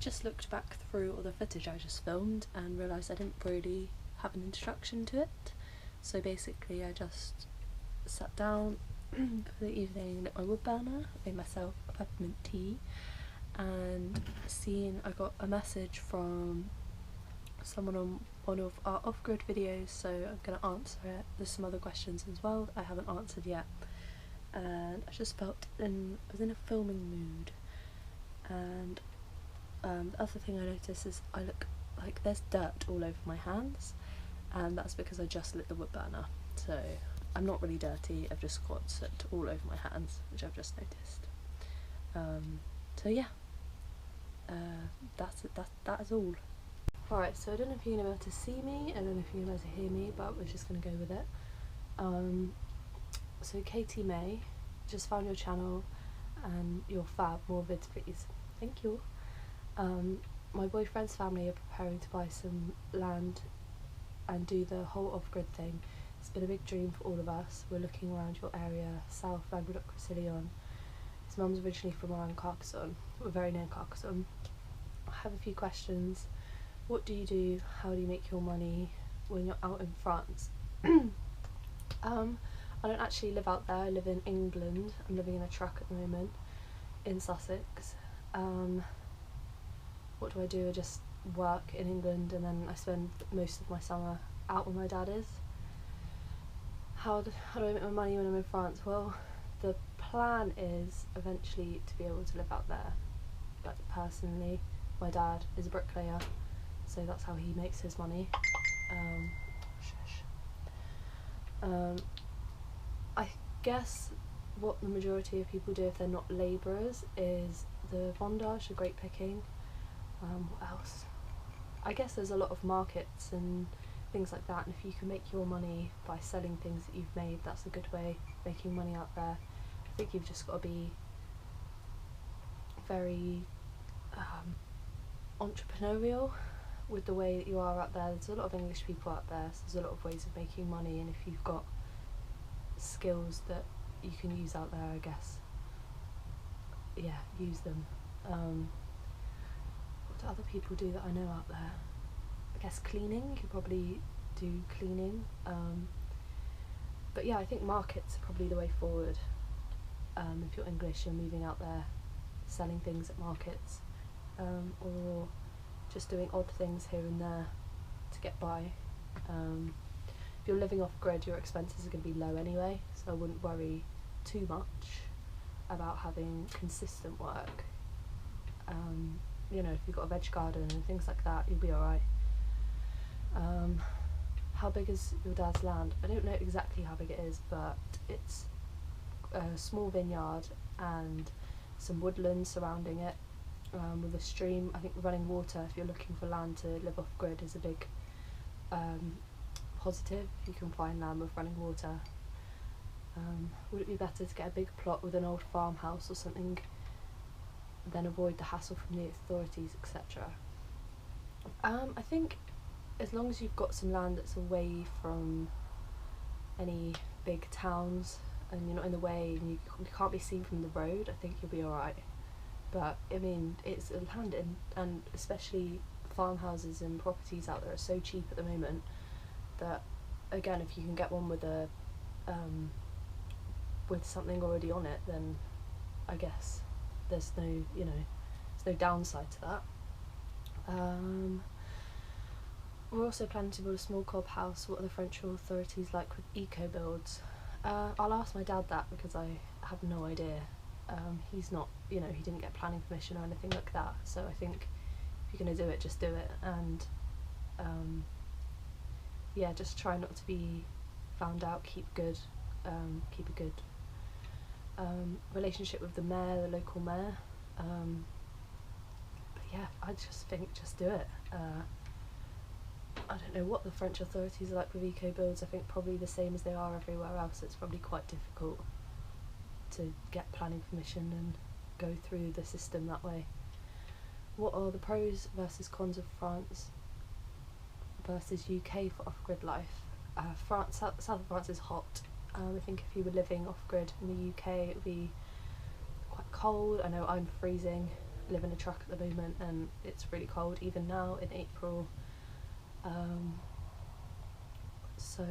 just looked back through all the footage I just filmed and realised I didn't really have an introduction to it. So basically I just sat down for the evening, lit my wood burner, made myself a peppermint tea, and I got a message from someone on one of our off-grid videos, so I'm going to answer it. There's some other questions as well that I haven't answered yet, and I just I was in a filming mood. And the other thing I noticed is I look like there's dirt all over my hands, and that's because I just lit the wood burner, so I'm not really dirty, I've just got soot all over my hands, which I've just noticed. So yeah, that is all. Alright, so I don't know if you're going to be able to see me, I don't know if you're going to be able to hear me, but we're just going to go with it. So Katie May, just found your channel and you're fab, more vids please. Thank you. My boyfriend's family are preparing to buy some land and do the whole off-grid thing. It's been a big dream for all of us. We're looking around your area, South Languedoc-Roussillon. His mum's originally from around Carcassonne. We're very near Carcassonne. I have a few questions. What do you do? How do you make your money when you're out in France? I don't actually live out there, I live in England. I'm living in a truck at the moment in Sussex. What do I do? I just work in England, and then I spend most of my summer out where my dad is. How do I make my money when I'm in France? Well, the plan is eventually to be able to live out there. But personally, my dad is a bricklayer, so that's how he makes his money. I guess what the majority of people do if they're not labourers is the vendage, the grape picking. What else? I guess there's a lot of markets and things like that, and if you can make your money by selling things that you've made, that's a good way of making money out there. I think you've just got to be very entrepreneurial with the way that you are out there. There's a lot of English people out there, so there's a lot of ways of making money, and if you've got skills that you can use out there, I guess, yeah, use them. What do other people do that I know out there? I guess cleaning, you could probably do cleaning, but yeah, I think markets are probably the way forward. If you're English, you're moving out there, selling things at markets, or just doing odd things here and there to get by. If you're living off grid, your expenses are going to be low anyway, so I wouldn't worry too much about having consistent work. You know, if you've got a veg garden and things like that, you'll be alright. How big is your dad's land? I don't know exactly how big it is, but it's a small vineyard and some woodland surrounding it, with a stream, I think running water. If you're looking for land to live off grid is a big positive, if you can find land with running water. Would it be better to get a big plot with an old farmhouse or something, then avoid the hassle from the authorities, etc.? I think as long as you've got some land that's away from any big towns and you're not in the way and you can't be seen from the road, I think you'll be alright. But I mean, it's land, and especially farmhouses and properties out there are so cheap at the moment that, again, if you can get one with a with something already on it, then I guess there's no downside to that. We're also planning to build a small cob house. What are the French authorities like with eco builds? I'll ask my dad that, because I have no idea. He's not, he didn't get planning permission or anything like that, so I think if you're going to do it, just do it, and yeah, just try not to be found out, keep a good relationship with the mayor, the local mayor, but yeah, I just think just do it. I don't know what the French authorities are like with eco builds. I think probably the same as they are everywhere else. It's probably quite difficult to get planning permission and go through the system that way. What are the pros versus cons of France versus UK for off-grid life? South of France is hot. I think if you were living off-grid in the UK, it would be quite cold. I know I'm freezing live in a truck at the moment and it's really cold even now in April. So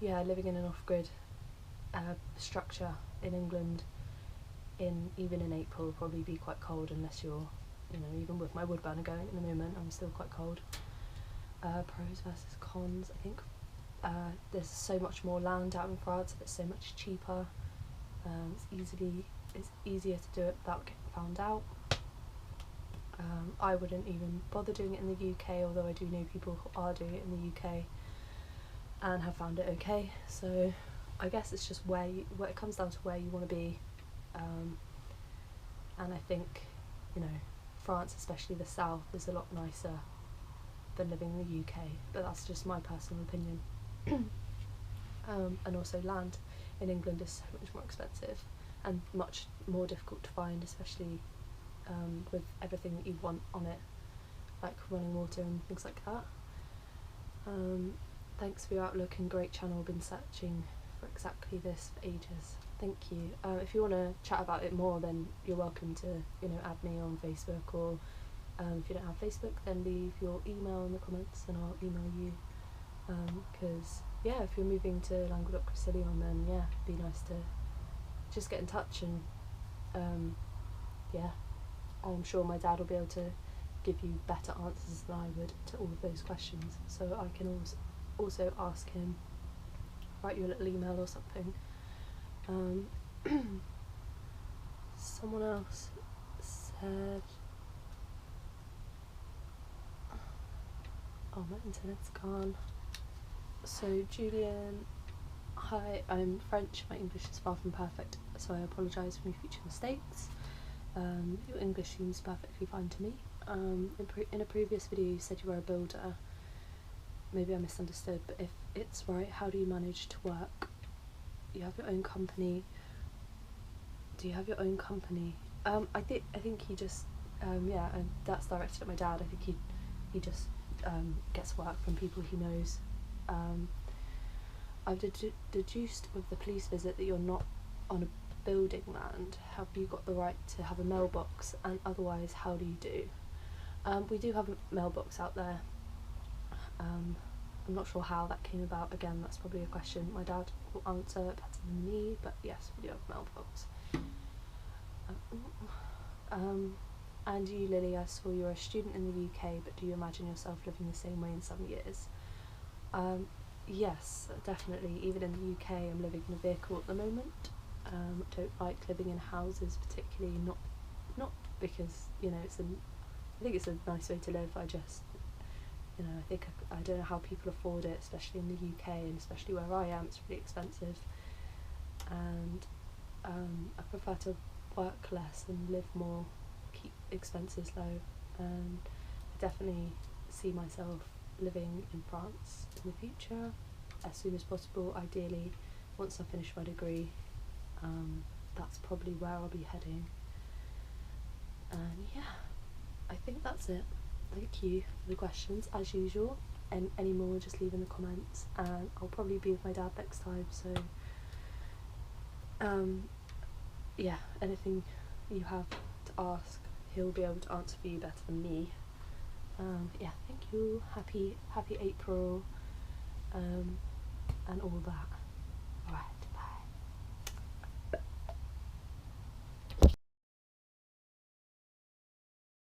yeah, living in an off-grid structure in England even in April will probably be quite cold, unless you're, you know, even with my wood burner going at the moment, I'm still quite cold. Pros versus cons, I think there's so much more land out in France, it's so much cheaper, it's easier to do it without getting found out. I wouldn't even bother doing it in the UK, although I do know people who are doing it in the UK and have found it okay. So I guess it's just where it comes down to where you want to be, and I think, you know, France, especially the south, is a lot nicer than living in the UK, but that's just my personal opinion. And also land in England is so much more expensive and much more difficult to find, especially with everything that you want on it, like running water and things like that. Thanks for your outlook and great channel, been searching for exactly this for ages. Thank you. If you want to chat about it more, then you're welcome to, you know, add me on Facebook, or if you don't have Facebook, then leave your email in the comments and I'll email you, because yeah, if you're moving to Languedoc-Roussillon, then yeah, it'd be nice to just get in touch, and yeah, I'm sure my dad will be able to give you better answers than I would to all of those questions, so I can also ask him, write you a little email or something. Someone else said, oh, my internet's gone. So Julian, hi, I'm French, my English is far from perfect, so I apologise for any future mistakes. Your English seems perfectly fine to me. In a previous video you said you were a builder. Maybe I misunderstood, but if it's right, how do you manage to work? You have your own company. Do you have your own company? I think he just yeah, and that's directed at my dad. I think he just gets work from people he knows. I've deduced with the police visit that you're not on a building land. Have you got the right to have a mailbox, and otherwise how do you do? We do have a mailbox out there. I'm not sure how that came about. Again, that's probably a question my dad will answer better than me, but yes, we do have a mailbox. And you, Lily, I saw you're a student in the UK, but do you imagine yourself living the same way in some years? Yes, definitely. Even in the UK, I'm living in a vehicle at the moment. I don't like living in houses particularly, not because, you know, I think it's a nice way to live. I just, you know, I don't know how people afford it, especially in the UK, and especially where I am, it's really expensive. And I prefer to work less and live more, keep expenses low, and I definitely see myself living in France in the future as soon as possible. Ideally, once I finish my degree, that's probably where I'll be heading. And yeah, I think that's it. Thank you for the questions as usual, and any more just leave in the comments, and I'll probably be with my dad next time, so yeah, anything you have to ask, he'll be able to answer for you better than me. Yeah, thank you, happy April, and all that. Alright.